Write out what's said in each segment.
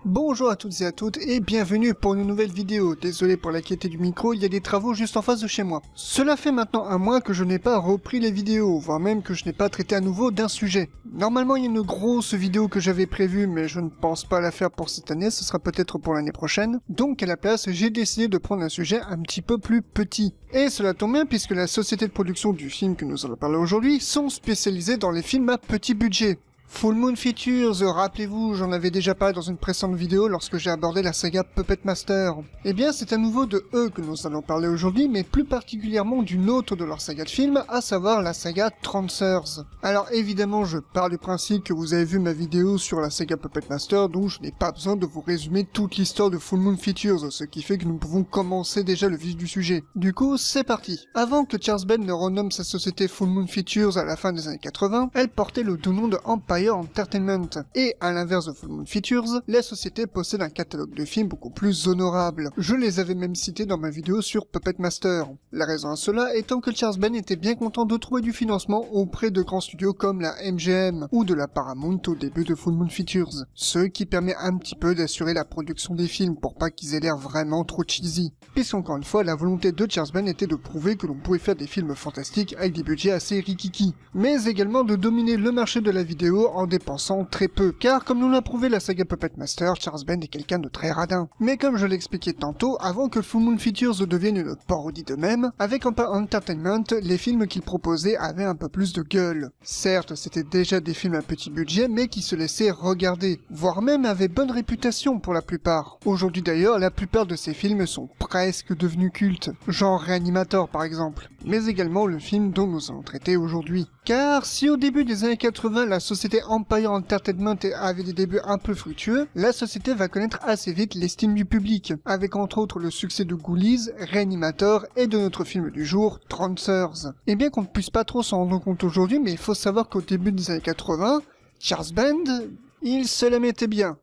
Bonjour à toutes et à toutes et bienvenue pour une nouvelle vidéo. Désolé pour la qualité du micro, il y a des travaux juste en face de chez moi. Cela fait maintenant un mois que je n'ai pas repris les vidéos, voire même que je n'ai pas traité à nouveau d'un sujet. Normalement il y a une grosse vidéo que j'avais prévue mais je ne pense pas la faire pour cette année, ce sera peut-être pour l'année prochaine. Donc à la place j'ai décidé de prendre un sujet un petit peu plus petit. Et cela tombe bien puisque la société de production du film que nous allons parler aujourd'hui sont spécialisés dans les films à petit budget. Full Moon Features, rappelez-vous, j'en avais déjà parlé dans une précédente vidéo lorsque j'ai abordé la saga Puppet Master. Eh bien, c'est à nouveau de eux que nous allons parler aujourd'hui, mais plus particulièrement d'une autre de leur saga de films, à savoir la saga Trancers. Alors évidemment, je pars du principe que vous avez vu ma vidéo sur la saga Puppet Master, donc je n'ai pas besoin de vous résumer toute l'histoire de Full Moon Features, ce qui fait que nous pouvons commencer déjà le vif du sujet. Du coup, c'est parti. Avant que Charles Band ne renomme sa société Full Moon Features à la fin des années 80, elle portait le doux nom de Empire Entertainment. Et à l'inverse de Full Moon Features, la société possède un catalogue de films beaucoup plus honorable. Je les avais même cités dans ma vidéo sur Puppet Master. La raison à cela étant que Charles Band était bien content de trouver du financement auprès de grands studios comme la MGM ou de la Paramount au début de Full Moon Features, ce qui permet un petit peu d'assurer la production des films pour pas qu'ils aient l'air vraiment trop cheesy. Puisqu'encore une fois, la volonté de Charles Band était de prouver que l'on pouvait faire des films fantastiques avec des budgets assez rikiki, mais également de dominer le marché de la vidéo en dépensant très peu, car comme nous l'a prouvé la saga Puppet Master, Charles Band est quelqu'un de très radin. Mais comme je l'expliquais tantôt, avant que Full Moon Features devienne une parodie d'eux-mêmes, avec Empire Entertainment, les films qu'ils proposaient avaient un peu plus de gueule. Certes, c'était déjà des films à petit budget, mais qui se laissaient regarder, voire même avaient bonne réputation pour la plupart. Aujourd'hui d'ailleurs, la plupart de ces films sont presque devenus cultes, genre Reanimator par exemple, mais également le film dont nous allons traiter aujourd'hui. Car si au début des années 80, la société Empire Entertainment avait des débuts un peu fructueux, la société va connaître assez vite l'estime du public, avec entre autres le succès de Ghoulies, Reanimator et de notre film du jour, Trancers. Et bien qu'on ne puisse pas trop s'en rendre compte aujourd'hui, mais il faut savoir qu'au début des années 80, Charles Band, il se la mettait bien.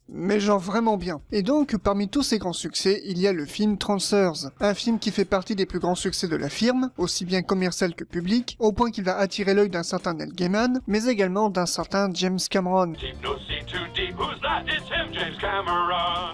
Mais genre vraiment bien. Et donc, parmi tous ces grands succès, il y a le film Trancers, un film qui fait partie des plus grands succès de la firme, aussi bien commercial que public, au point qu'il va attirer l'œil d'un certain Neil Gaiman, mais également d'un certain James Cameron.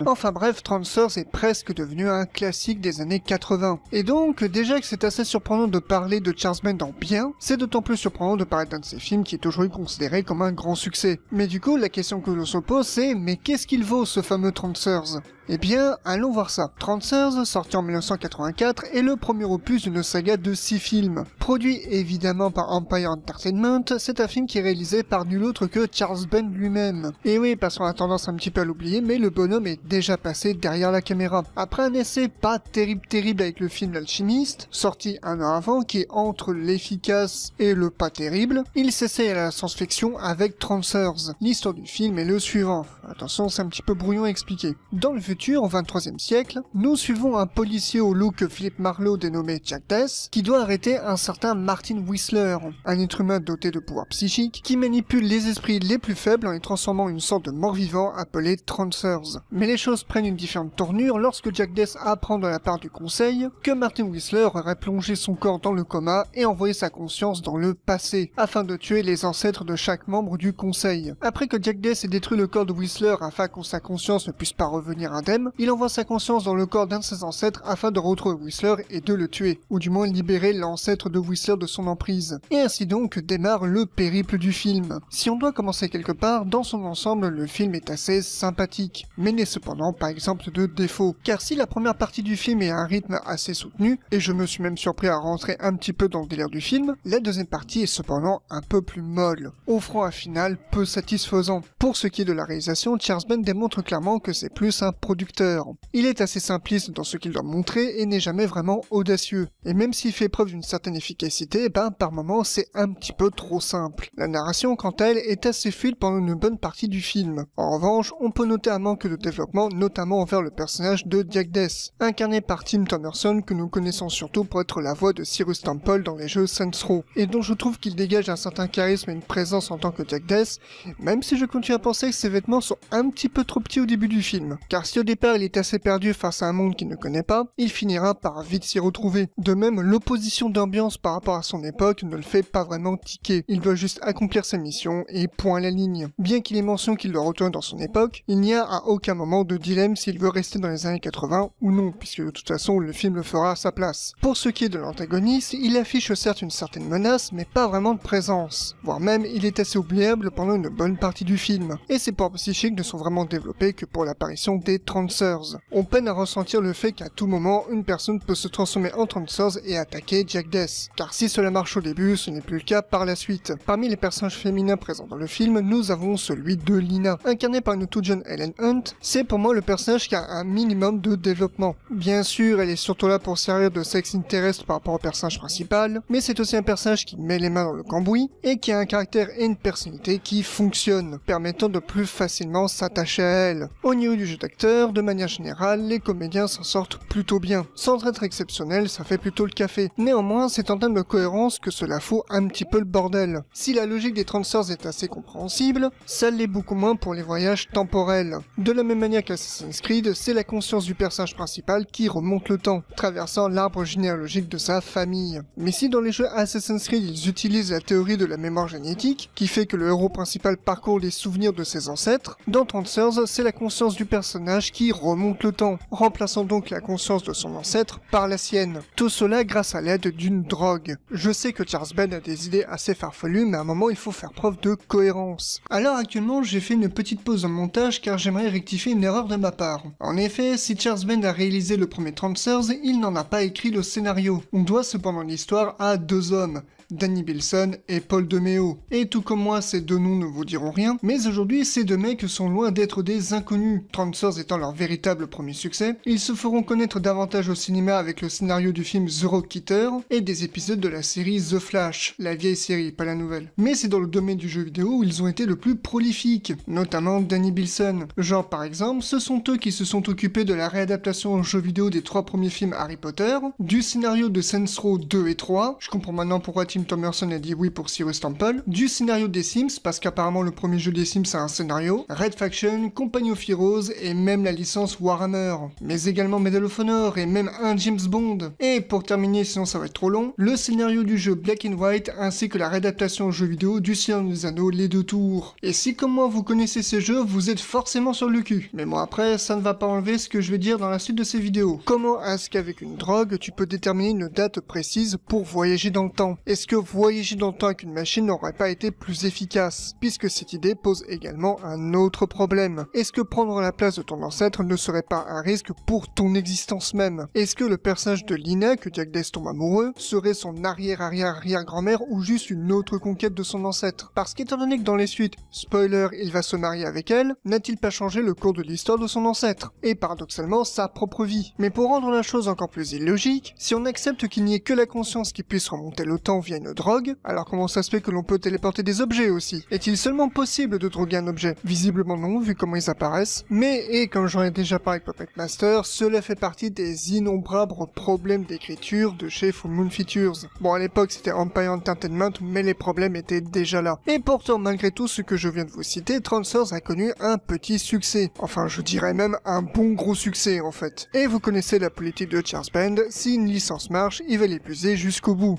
Enfin bref, Trancers est presque devenu un classique des années 80. Et donc, déjà que c'est assez surprenant de parler de Charles Band en bien, c'est d'autant plus surprenant de parler d'un de ses films qui est aujourd'hui considéré comme un grand succès. Mais du coup, la question que l'on se pose c'est, mais qu'est-ce qu'il vaut ce fameux Trancers? Eh bien, allons voir ça. Trancers, sorti en 1984, est le premier opus d'une saga de 6 films. Produit évidemment par Empire Entertainment, c'est un film qui est réalisé par nul autre que Charles Band lui-même. Et oui, parce qu'on a tendance un petit peu à l'oublier, mais le bonhomme est déjà passé derrière la caméra. Après un essai pas terrible avec le film L'Alchimiste, sorti un an avant, qui est entre l'efficace et le pas terrible, il s'essaye à la science-fiction avec Trancers. L'histoire du film est le suivant. Attention, c'est un petit peu brouillon à expliquer. Dans le futur, au 23e siècle, nous suivons un policier au look Philip Marlowe dénommé Jack Death, qui doit arrêter un certain Martin Whistler, un être humain doté de pouvoirs psychiques, qui manipule les esprits les plus faibles en les transformant en une sorte de mort-vivant appelé Trancers. Mais les choses prennent une différente tournure lorsque Jack Death apprend de la part du conseil que Martin Whistler aurait plongé son corps dans le coma et envoyé sa conscience dans le passé, afin de tuer les ancêtres de chaque membre du conseil. Après que Jack Death ait détruit le corps de Whistler afin que sa conscience ne puisse pas revenir indemne, il envoie sa conscience dans le corps d'un de ses ancêtres afin de retrouver Whistler et de le tuer, ou du moins libérer l'ancêtre de Whistler de son emprise. Et ainsi donc démarre le périple du film. Si on doit commencer quelque part, dans son ensemble, le film est assez sympathique, mais n'est cependant pas exemple de défaut. Car si la première partie du film est à un rythme assez soutenu, et je me suis même surpris à rentrer un petit peu dans le délire du film, la deuxième partie est cependant un peu plus molle, offrant un final peu satisfaisant. Pour ce qui est de la réalisation, Charles Band démontre clairement que c'est plus un producteur. Il est assez simpliste dans ce qu'il doit montrer et n'est jamais vraiment audacieux. Et même s'il fait preuve d'une certaine efficacité, par moments c'est un petit peu trop simple. La narration, quant à elle, est assez fluide pendant une bonne partie du film. En revanche, on peut noter un manque de développement, notamment envers le personnage de Jack Death, incarné par Tim Thomerson, que nous connaissons surtout pour être la voix de Cyrus Temple dans les jeux Saints Row, et dont je trouve qu'il dégage un certain charisme et une présence en tant que Jack Death, même si je continue à penser que ses vêtements sont un petit peu trop petits au début du film. Car si au départ il est assez perdu face à un monde qu'il ne connaît pas, il finira par vite s'y retrouver. De même, l'opposition d'ambiance par rapport à son époque ne le fait pas vraiment tiquer, il doit juste accomplir sa mission et point à la ligne. Bien qu'il ait mention qu'il doit retourner dans son époque, il n'y a à aucun moment de dilemme s'il veut rester dans les années 80 ou non, puisque de toute façon le film le fera à sa place. Pour ce qui est de l'antagoniste, il affiche certes une certaine menace, mais pas vraiment de présence. Voire même, il est assez oubliable pendant une bonne partie du film. Et ses pouvoirs psychiques ne sont vraiment développés que pour l'apparition des Trancers. On peine à ressentir le fait qu'à tout moment, une personne peut se transformer en Trancers et attaquer Jack Death. Car si cela marche au début, ce n'est plus le cas par la suite. Parmi les personnages féminins présents dans le film, nous avons celui de Lina. Incarné par une toute jeune Helen Hunt, c'est pour moi le personnage qui a un minimum de développement. Bien sûr, elle est surtout là pour servir de sex interest par rapport au personnage principal, mais c'est aussi un personnage qui met les mains dans le cambouis et qui a un caractère et une personnalité qui fonctionnent, permettant de plus facilement s'attacher à elle. Au niveau du jeu d'acteur, de manière générale, les comédiens s'en sortent plutôt bien. Sans être exceptionnel, ça fait plutôt le café. Néanmoins, c'est en termes de cohérence que cela fout un petit peu le bordel. Si la logique des Trancers est assez compréhensible, ça l'est beaucoup moins pour les voyages temporels. De la même manière qu'Assassin's Creed, c'est la conscience du personnage principal qui remonte le temps, traversant l'arbre généalogique de sa famille. Mais si dans les jeux Assassin's Creed ils utilisent la théorie de la mémoire génétique, qui fait que le héros principal parcourt les souvenirs de ses ancêtres, dans Trancers, c'est la conscience du personnage qui remonte le temps, remplaçant donc la conscience de son ancêtre par la sienne. Tout cela grâce à l'aide d'une drogue. Je sais que Charles Band a des idées assez farfelues, mais à un moment il faut faire preuve de cohérence. Alors actuellement j'ai fait une petite pause dans le montage car j'aimerais rectifier une erreur de ma part. En effet, si Charles Band a réalisé le premier Trancers, il n'en a pas écrit le scénario. On doit cependant l'histoire à deux hommes, Danny Bilson et Paul DeMeo. Et tout comme moi, ces deux noms ne vous diront rien, mais aujourd'hui ces deux mecs sont loin d'être des inconnus. Trancers étant leur véritable premier succès, ils se feront connaître davantage au cinéma avec le scénario du film The Rocketeer et des épisodes de la série The Flash, la vieille série, pas la nouvelle. Mais c'est dans le domaine du jeu vidéo où ils ont été le plus prolifiques, notamment Danny Bilson. Genre par exemple, ce sont eux qui se sont occupés de la réadaptation en jeu vidéo des 3 premiers films Harry Potter, du scénario de Saints Row 2 et 3, je comprends maintenant pourquoi Tim Thomerson a dit oui pour Cyrus Temple, du scénario des Sims, parce qu'apparemment le premier jeu des Sims a un scénario, Red Faction, Company of Heroes et même la licence Warhammer, mais également Medal of Honor et même un James Bond. Et pour terminer, sinon ça va être trop long, le scénario du jeu Black and White ainsi que la réadaptation au jeu vidéo du Seigneur des Anneaux les 2 tours. Et si comme moi vous connaissez ces jeux, vous êtes forcément sur le cul. Mais bon après, ça ne va pas enlever ce que je vais dire dans la suite de ces vidéos. Comment est-ce qu'avec une drogue, tu peux déterminer une date précise pour voyager dans le temps? Est-ce que voyager dans le temps avec une machine n'aurait pas été plus efficace? Puisque cette idée pose également un autre problème. Est-ce que prendre la place de ton ancêtre ne serait pas un risque pour ton existence même? Est-ce que le personnage de Lina, que Jack Death tombe amoureux, serait son arrière-arrière-arrière-grand-mère ou juste une autre conquête de son ancêtre? Parce qu'étant donné que dans les suites, spoiler, il va se marier avec elle, n'a-t-il pas changé le cours de l'histoire de son ancêtre? Et paradoxalement, sa propre vie. Mais pour rendre la chose encore plus illogique, si on accepte qu'il n'y ait que la conscience qui puisse remonter le temps via une drogue, alors comment ça se fait que l'on peut téléporter des objets aussi? Est-il seulement possible de droguer un objet? Visiblement non, vu comment ils apparaissent. Mais, et comme j'en ai déjà parlé avec Puppet Master, cela fait partie des innombrables problèmes d'écriture de chez Full Moon Features. Bon, à l'époque c'était Empire Entertainment, mais les problèmes étaient déjà là. Et pourtant, malgré tout ce que je viens de vous citer, Trancers a connu un petit succès. Enfin, je dirais même un bon gros succès en fait. Et vous connaissez la politique de Charles Band, si une licence marche, il va l'épuiser jusqu'au bout.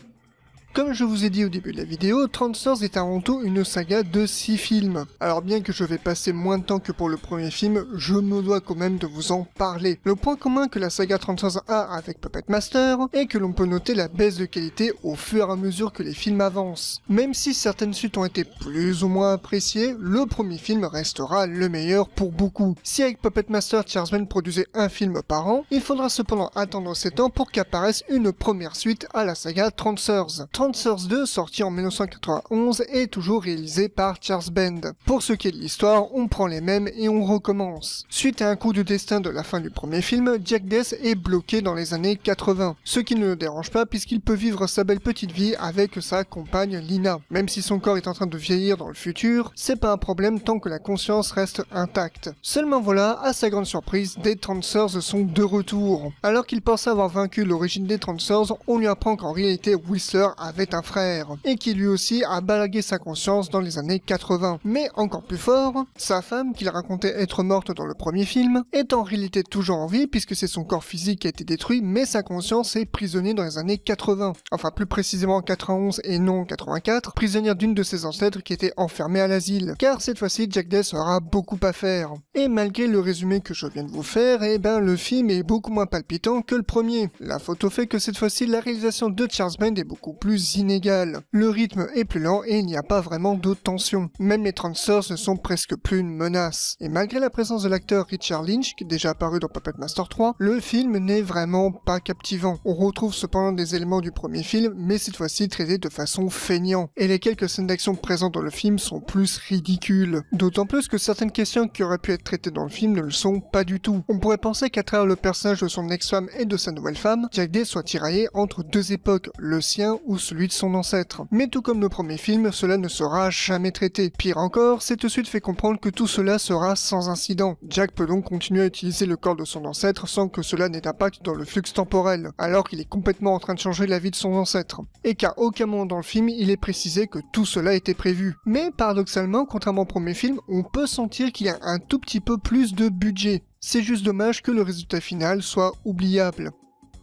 Comme je vous ai dit au début de la vidéo, Trancers est avant tout une saga de 6 films. Alors bien que je vais passer moins de temps que pour le premier film, je me dois quand même de vous en parler. Le point commun que la saga Trancers a avec Puppet Master est que l'on peut noter la baisse de qualité au fur et à mesure que les films avancent. Même si certaines suites ont été plus ou moins appréciées, le premier film restera le meilleur pour beaucoup. Si avec Puppet Master, Charles Band produisait un film par an, il faudra cependant attendre 7 ans pour qu'apparaisse une première suite à la saga Trancers. Trancers 2, sorti en 1991, est toujours réalisé par Charles Band. Pour ce qui est de l'histoire, on prend les mêmes et on recommence. Suite à un coup de destin de la fin du premier film, Jack Death est bloqué dans les années 80. Ce qui ne le dérange pas puisqu'il peut vivre sa belle petite vie avec sa compagne Lina. Même si son corps est en train de vieillir dans le futur, c'est pas un problème tant que la conscience reste intacte. Seulement voilà, à sa grande surprise, des Trancers sont de retour. Alors qu'il pensait avoir vaincu l'origine des Trancers, on lui apprend qu'en réalité Whistler a avait un frère, et qui lui aussi a balagué sa conscience dans les années 80. Mais encore plus fort, sa femme, qu'il racontait être morte dans le premier film, est en réalité toujours en vie puisque c'est son corps physique qui a été détruit, mais sa conscience est prisonnière dans les années 80. Enfin plus précisément en 91 et non en 84, prisonnière d'une de ses ancêtres qui était enfermée à l'asile. Car cette fois-ci, Jack Dess aura beaucoup à faire. Et malgré le résumé que je viens de vous faire, eh ben le film est beaucoup moins palpitant que le premier. La photo fait que cette fois-ci, la réalisation de Charles Band est beaucoup plus inégale. Le rythme est plus lent et il n'y a pas vraiment de tension. Même les Transers ne sont presque plus une menace. Et malgré la présence de l'acteur Richard Lynch, qui est déjà apparu dans Puppet Master 3, le film n'est vraiment pas captivant. On retrouve cependant des éléments du premier film, mais cette fois-ci traités de façon feignant. Et les quelques scènes d'action présentes dans le film sont plus ridicules. D'autant plus que certaines questions qui auraient pu être traitées dans le film ne le sont pas du tout. On pourrait penser qu'à travers le personnage de son ex-femme et de sa nouvelle femme, Jack Day soit tiraillé entre deux époques, le sien ou celui de son ancêtre. Mais tout comme le premier film, cela ne sera jamais traité. Pire encore, cette suite fait comprendre que tout cela sera sans incident. Jack peut donc continuer à utiliser le corps de son ancêtre sans que cela n'ait d'impact dans le flux temporel, alors qu'il est complètement en train de changer la vie de son ancêtre. Et qu'à aucun moment dans le film, il est précisé que tout cela était prévu. Mais paradoxalement, contrairement au premier film, on peut sentir qu'il y a un tout petit peu plus de budget. C'est juste dommage que le résultat final soit oubliable.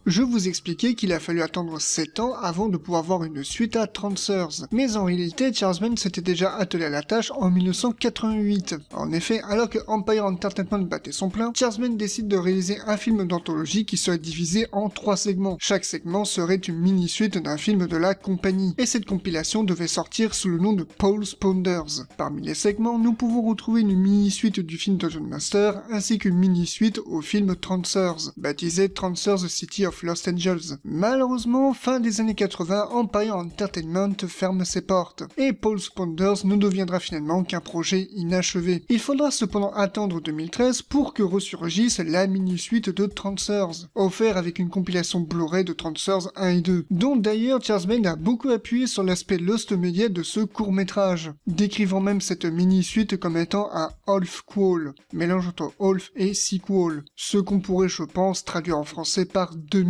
Je vous expliquais qu'il a fallu attendre 7 ans avant de pouvoir voir une suite à Transers. Mais en réalité, Charles Band s'était déjà attelé à la tâche en 1988. En effet, alors que Empire Entertainment battait son plein, Charles Band décide de réaliser un film d'anthologie qui serait divisé en 3 segments. Chaque segment serait une mini-suite d'un film de la compagnie. Et cette compilation devait sortir sous le nom de Paul's Ponders. Parmi les segments, nous pouvons retrouver une mini-suite du film Dungeon Master, ainsi qu'une mini-suite au film Transers, baptisé Transers City of Lost Angels. Malheureusement, fin des années 80, Empire Entertainment ferme ses portes, et Paul's Ponders ne deviendra finalement qu'un projet inachevé. Il faudra cependant attendre 2013 pour que ressurgisse la mini-suite de Transers, offert avec une compilation Blu-ray de Transers 1 et 2, dont d'ailleurs Charles Band a beaucoup appuyé sur l'aspect Lost Media de ce court-métrage, décrivant même cette mini-suite comme étant un half-qual, mélange entre half et sequel, ce qu'on pourrait je pense traduire en français par demi-suite,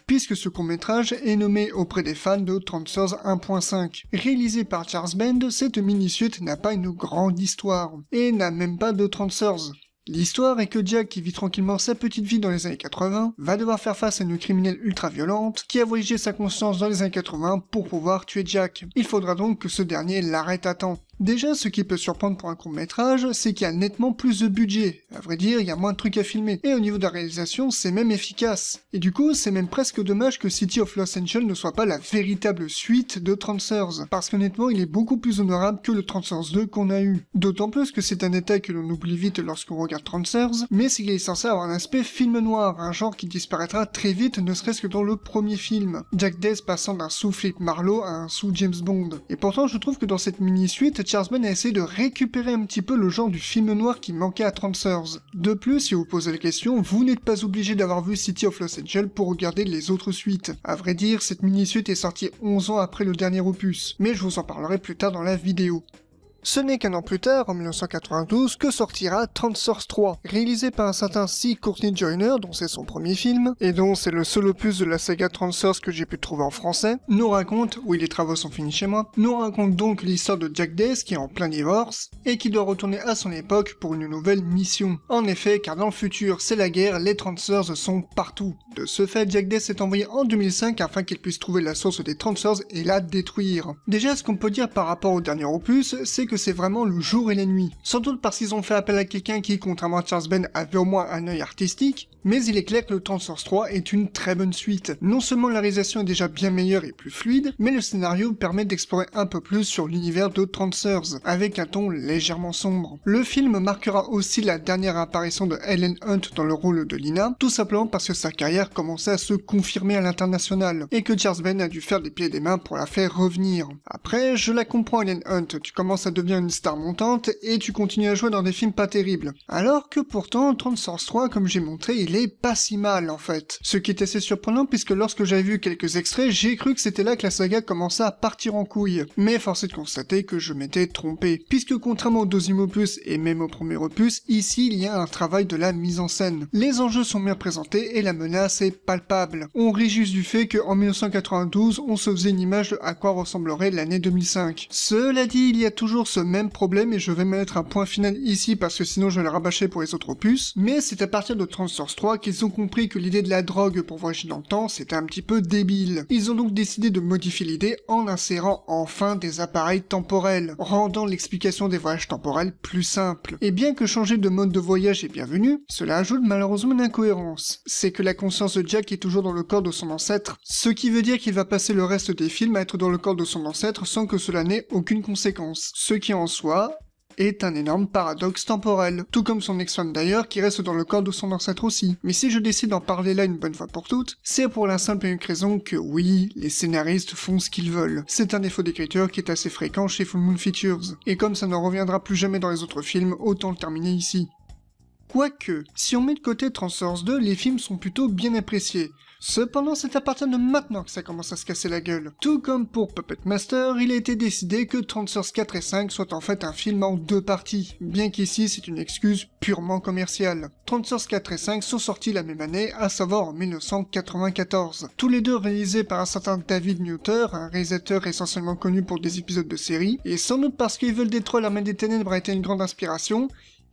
puisque ce court-métrage est nommé auprès des fans de Transers 1.5. Réalisé par Charles Band, cette mini-suite n'a pas une grande histoire, et n'a même pas de Transers. L'histoire est que Jack, qui vit tranquillement sa petite vie dans les années 80, va devoir faire face à une criminelle ultra-violente qui a voyagé sa conscience dans les années 80 pour pouvoir tuer Jack. Il faudra donc que ce dernier l'arrête à temps. Déjà, ce qui peut surprendre pour un court-métrage, c'est qu'il y a nettement plus de budget. À vrai dire, il y a moins de trucs à filmer. Et au niveau de la réalisation, c'est même efficace. Et du coup, c'est même presque dommage que City of Lost Angels ne soit pas la véritable suite de Transers. Parce qu'honnêtement, il est beaucoup plus honorable que le Transers 2 qu'on a eu. D'autant plus que c'est un détail que l'on oublie vite lorsqu'on regarde Transers, mais c'est qu'il est censé avoir un aspect film noir, un genre qui disparaîtra très vite, ne serait-ce que dans le premier film. Jack Dess passant d'un sous Philip Marlowe à un sous James Bond. Et pourtant, je trouve que dans cette mini-suite, Charles Band a essayé de récupérer un petit peu le genre du film noir qui manquait à Transers. De plus, si vous posez la question, vous n'êtes pas obligé d'avoir vu City of Lost Angels pour regarder les autres suites. À vrai dire, cette mini-suite est sortie 11 ans après le dernier opus, mais je vous en parlerai plus tard dans la vidéo. Ce n'est qu'un an plus tard, en 1992, que sortira Transers 3, réalisé par un certain C. Courtney Joyner, dont c'est son premier film, et dont c'est le seul opus de la saga Transers que j'ai pu trouver en français, nous raconte, oui les travaux sont finis chez moi, nous raconte donc l'histoire de Jack Dess qui est en plein divorce, et qui doit retourner à son époque pour une nouvelle mission. En effet, car dans le futur, c'est la guerre, les Transers sont partout. De ce fait, Jack Dess est envoyé en 2005 afin qu'il puisse trouver la source des Transers et la détruire. Déjà, ce qu'on peut dire par rapport au dernier opus, c'est que c'est vraiment le jour et la nuit. Sans doute parce qu'ils ont fait appel à quelqu'un qui, contrairement à Charles Band, avait au moins un œil artistique, mais il est clair que le Transers 3 est une très bonne suite. Non seulement la réalisation est déjà bien meilleure et plus fluide, mais le scénario permet d'explorer un peu plus sur l'univers de Transers, avec un ton légèrement sombre. Le film marquera aussi la dernière apparition de Helen Hunt dans le rôle de Lina, tout simplement parce que sa carrière commençait à se confirmer à l'international, et que Charles Band a dû faire des pieds et des mains pour la faire revenir. Après, je la comprends Helen Hunt, tu commences à devenir une star montante, et tu continues à jouer dans des films pas terribles. Alors que pourtant, Transers 3, comme j'ai montré, il est pas si mal en fait. Ce qui est assez surprenant puisque lorsque j'avais vu quelques extraits, j'ai cru que c'était là que la saga commençait à partir en couille. Mais force est de constater que je m'étais trompé, puisque contrairement au deuxième opus et même au premier opus, ici il y a un travail de la mise en scène. Les enjeux sont bien présentés et la menace assez palpable. On rit juste du fait qu'en 1992, on se faisait une image de à quoi ressemblerait l'année 2005. Cela dit, il y a toujours ce même problème et je vais mettre un point final ici parce que sinon je vais le rabâcher pour les autres opus, mais c'est à partir de Transformers 3 qu'ils ont compris que l'idée de la drogue pour voyager dans le temps c'était un petit peu débile. Ils ont donc décidé de modifier l'idée en insérant enfin des appareils temporels, rendant l'explication des voyages temporels plus simple. Et bien que changer de mode de voyage est bienvenu, cela ajoute malheureusement une incohérence. C'est que la conscience de Jack est toujours dans le corps de son ancêtre, ce qui veut dire qu'il va passer le reste des films à être dans le corps de son ancêtre sans que cela n'ait aucune conséquence. Ce qui en soi est un énorme paradoxe temporel, tout comme son ex-femme d'ailleurs qui reste dans le corps de son ancêtre aussi. Mais si je décide d'en parler là une bonne fois pour toutes, c'est pour la simple et unique raison que oui, les scénaristes font ce qu'ils veulent. C'est un défaut d'écriture qui est assez fréquent chez Full Moon Features, et comme ça ne reviendra plus jamais dans les autres films, autant le terminer ici. Quoique, si on met de côté Transformers 2, les films sont plutôt bien appréciés. Cependant, c'est à partir de maintenant que ça commence à se casser la gueule. Tout comme pour Puppet Master, il a été décidé que Transformers 4 et 5 soient en fait un film en 2 parties, bien qu'ici c'est une excuse purement commerciale. Transformers 4 et 5 sont sortis la même année, à savoir en 1994. Tous les deux réalisés par un certain David Nutter, un réalisateur essentiellement connu pour des épisodes de série, et sans doute parce qu'ils veulent détruire l'armée des ténèbres a été une grande inspiration,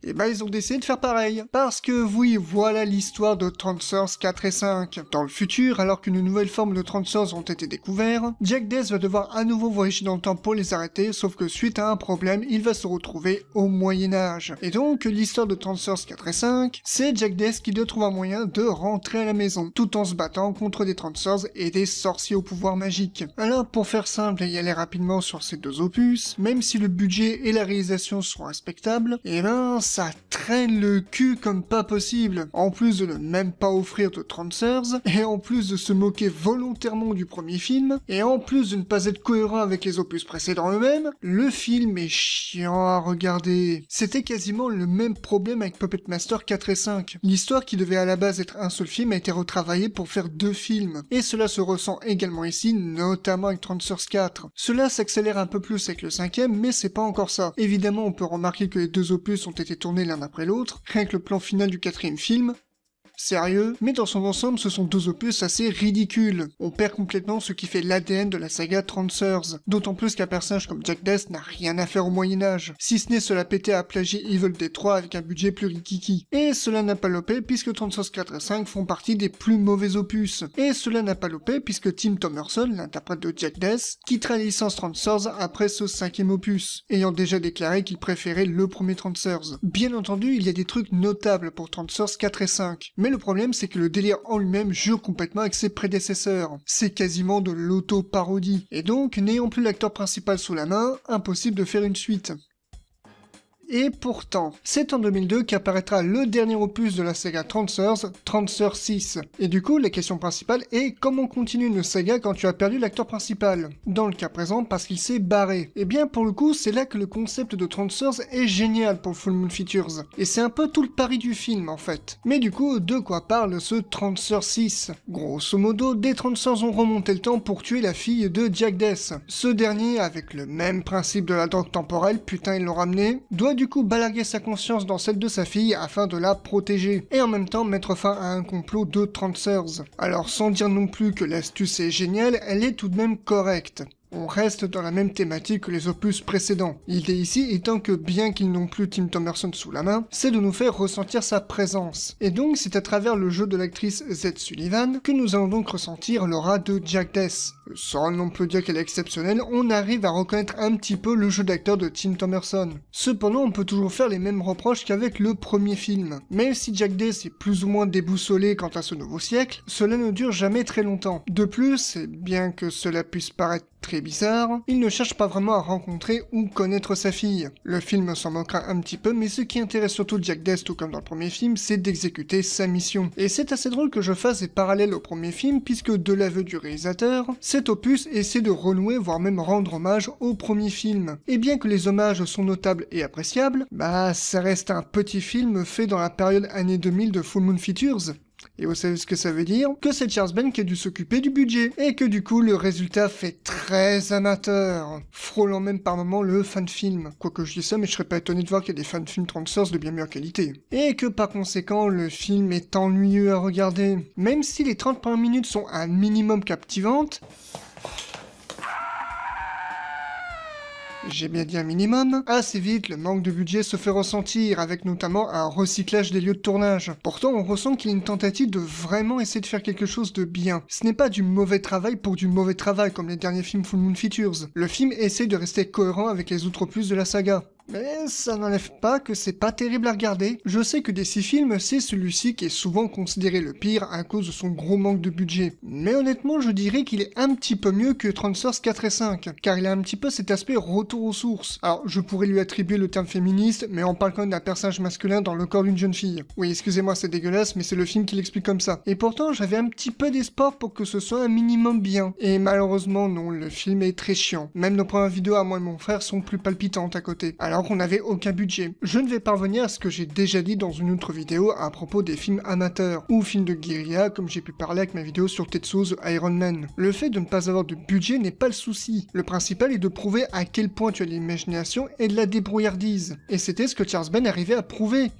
et bah ils ont décidé de faire pareil. Parce que oui, voilà l'histoire de Transformers 4 et 5. Dans le futur, alors qu'une nouvelle forme de Transformers ont été découverts, Jack Dess va devoir à nouveau voyager dans le temps pour les arrêter, sauf que suite à un problème, il va se retrouver au Moyen-Âge. Et donc, l'histoire de Transformers 4 et 5, c'est Jack Dess qui doit trouver un moyen de rentrer à la maison, tout en se battant contre des Transformers et des sorciers au pouvoir magique. Alors, pour faire simple et y aller rapidement sur ces deux opus, même si le budget et la réalisation sont respectables, et ben ça traîne le cul comme pas possible. En plus de ne même pas offrir de Transformers, et en plus de se moquer volontairement du premier film, et en plus de ne pas être cohérent avec les opus précédents eux-mêmes, le film est chiant à regarder. C'était quasiment le même problème avec Puppet Master 4 et 5. L'histoire qui devait à la base être un seul film a été retravaillée pour faire 2 films. Et cela se ressent également ici, notamment avec Transformers 4. Cela s'accélère un peu plus avec le 5e, mais c'est pas encore ça. Évidemment, on peut remarquer que les 2 opus ont été tournés l'un après l'autre, rien que le plan final du 4e film, sérieux, mais dans son ensemble ce sont 2 opus assez ridicules. On perd complètement ce qui fait l'ADN de la saga Transformers, d'autant plus qu'un personnage comme Jack Dess n'a rien à faire au Moyen-Âge, si ce n'est se la péter à plagier Evil Dead 3 avec un budget plus rikiki. Et cela n'a pas lopé puisque Transformers 4 et 5 font partie des plus mauvais opus. Et cela n'a pas lopé puisque Tim Thomerson, l'interprète de Jack Dess, quittera la licence Transformers après ce 5e opus, ayant déjà déclaré qu'il préférait le premier Transformers. Bien entendu, il y a des trucs notables pour Transformers 4 et 5, mais le problème c'est que le délire en lui-même jure complètement avec ses prédécesseurs. C'est quasiment de l'auto-parodie. Et donc, n'ayant plus l'acteur principal sous la main, impossible de faire une suite. Et pourtant, c'est en 2002 qu'apparaîtra le dernier opus de la saga Transformers, Transformers 6. Et du coup, la question principale est comment continuer une saga quand tu as perdu l'acteur principal? Dans le cas présent, parce qu'il s'est barré. Et bien pour le coup, c'est là que le concept de Transformers est génial pour Full Moon Features. Et c'est un peu tout le pari du film en fait. Mais du coup, de quoi parle ce Transformers 6? Grosso modo, des Transformers ont remonté le temps pour tuer la fille de Jack Dess. Ce dernier, avec le même principe de la drogue temporelle, putain ils l'ont ramené, doit du coup balarguer sa conscience dans celle de sa fille afin de la protéger, et en même temps mettre fin à un complot de Transformers. Alors sans dire non plus que l'astuce est géniale, elle est tout de même correcte. On reste dans la même thématique que les opus précédents. L'idée ici étant que bien qu'ils n'ont plus Tim Thomerson sous la main, c'est de nous faire ressentir sa présence. Et donc c'est à travers le jeu de l'actrice Z Sullivan que nous allons donc ressentir l'aura de Jack Dess. Sans non plus dire qu'elle est exceptionnelle, on arrive à reconnaître un petit peu le jeu d'acteur de Tim Thomerson. Cependant, on peut toujours faire les mêmes reproches qu'avec le premier film. Même si Jack Dess est plus ou moins déboussolé quant à ce nouveau siècle, cela ne dure jamais très longtemps. De plus, et bien que cela puisse paraître très bizarre, il ne cherche pas vraiment à rencontrer ou connaître sa fille. Le film s'en moquera un petit peu, mais ce qui intéresse surtout Jack Dess, tout comme dans le premier film, c'est d'exécuter sa mission. Et c'est assez drôle que je fasse des parallèles au premier film, puisque de l'aveu du réalisateur, cet opus essaie de renouer, voire même rendre hommage au premier film. Et bien que les hommages sont notables et appréciables, bah ça reste un petit film fait dans la période années 2000 de Full Moon Features. Et vous savez ce que ça veut dire? Que c'est Charles Band qui a dû s'occuper du budget, et que du coup le résultat fait très amateur, frôlant même par moments le fan film. Quoique je dis ça, mais je serais pas étonné de voir qu'il y a des fan films Transformers de bien meilleure qualité. Et que par conséquent le film est ennuyeux à regarder. Même si les 30 premières minutes sont un minimum captivantes, j'ai bien dit un minimum, assez vite le manque de budget se fait ressentir, avec notamment un recyclage des lieux de tournage. Pourtant on ressent qu'il y a une tentative de vraiment essayer de faire quelque chose de bien. Ce n'est pas du mauvais travail pour du mauvais travail comme les derniers films Full Moon Features. Le film essaie de rester cohérent avec les autres opus de la saga. Mais ça n'enlève pas que c'est pas terrible à regarder. Je sais que des 6 films, c'est celui-ci qui est souvent considéré le pire à cause de son gros manque de budget. Mais honnêtement, je dirais qu'il est un petit peu mieux que Transformers 4 et 5, car il a un petit peu cet aspect retour aux sources. Alors, je pourrais lui attribuer le terme féministe, mais on parle quand même d'un personnage masculin dans le corps d'une jeune fille. Oui, excusez-moi, c'est dégueulasse, mais c'est le film qui l'explique comme ça. Et pourtant, j'avais un petit peu d'espoir pour que ce soit un minimum bien. Et malheureusement, non, le film est très chiant. Même nos premières vidéos à moi et mon frère sont plus palpitantes à côté. Alors qu'on n'avait aucun budget. Je ne vais pas revenir à ce que j'ai déjà dit dans une autre vidéo à propos des films amateurs, ou films de guérilla, comme j'ai pu parler avec ma vidéo sur Tetsuo The Iron Man. Le fait de ne pas avoir de budget n'est pas le souci. Le principal est de prouver à quel point tu as de l'imagination et de la débrouillardise. Et c'était ce que Charles Band arrivait à prouver.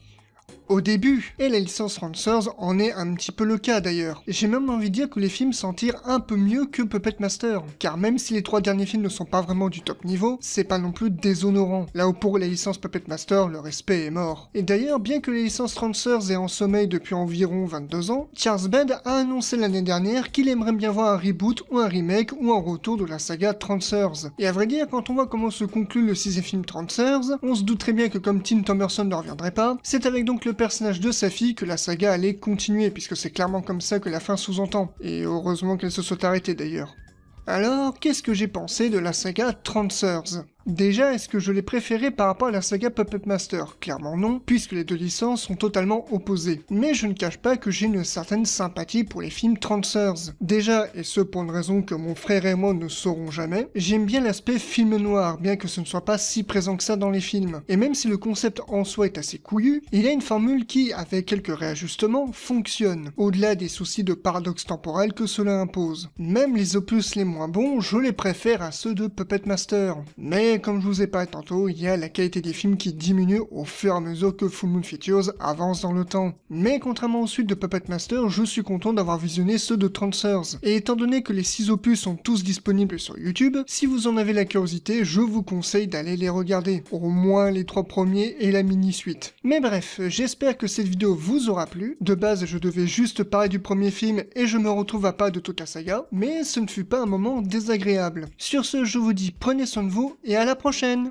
Au début, et la licence Transformers en est un petit peu le cas d'ailleurs. J'ai même envie de dire que les films s'en tirent un peu mieux que Puppet Master, car même si les 3 derniers films ne sont pas vraiment du top niveau, c'est pas non plus déshonorant, là où pour la licence Puppet Master, le respect est mort. Et d'ailleurs, bien que les licences Transformers aient en sommeil depuis environ 22 ans, Charles Band a annoncé l'année dernière qu'il aimerait bien voir un reboot ou un remake ou un retour de la saga Transformers. Et à vrai dire, quand on voit comment se conclut le 6e film Transformers, on se doute très bien que comme Tim Thomerson ne reviendrait pas, c'est avec donc le personnage de sa fille que la saga allait continuer, puisque c'est clairement comme ça que la fin sous-entend. Et heureusement qu'elle se soit arrêtée d'ailleurs. Alors, qu'est-ce que j'ai pensé de la saga Transformers ? Déjà, est-ce que je l'ai préféré par rapport à la saga Puppet Master? Clairement non, puisque les deux licences sont totalement opposées. Mais je ne cache pas que j'ai une certaine sympathie pour les films Transformers. Déjà, et ce pour une raison que mon frère et moi ne saurons jamais, j'aime bien l'aspect film noir, bien que ce ne soit pas si présent que ça dans les films. Et même si le concept en soi est assez couillu, il a une formule qui, avec quelques réajustements, fonctionne, au-delà des soucis de paradoxe temporel que cela impose. Même les opus les moins bons, je les préfère à ceux de Puppet Master. Mais comme je vous ai parlé tantôt, il y a la qualité des films qui diminue au fur et à mesure que Full Moon Features avance dans le temps. Mais contrairement aux suites de Puppet Master, je suis content d'avoir visionné ceux de Transformers. Et étant donné que les 6 opus sont tous disponibles sur YouTube, si vous en avez la curiosité, je vous conseille d'aller les regarder. Au moins les 3 premiers et la mini-suite. Mais bref, j'espère que cette vidéo vous aura plu. De base, je devais juste parler du premier film et je me retrouve à pas de toute la saga, mais ce ne fut pas un moment désagréable. Sur ce, je vous dis prenez soin de vous et à la prochaine!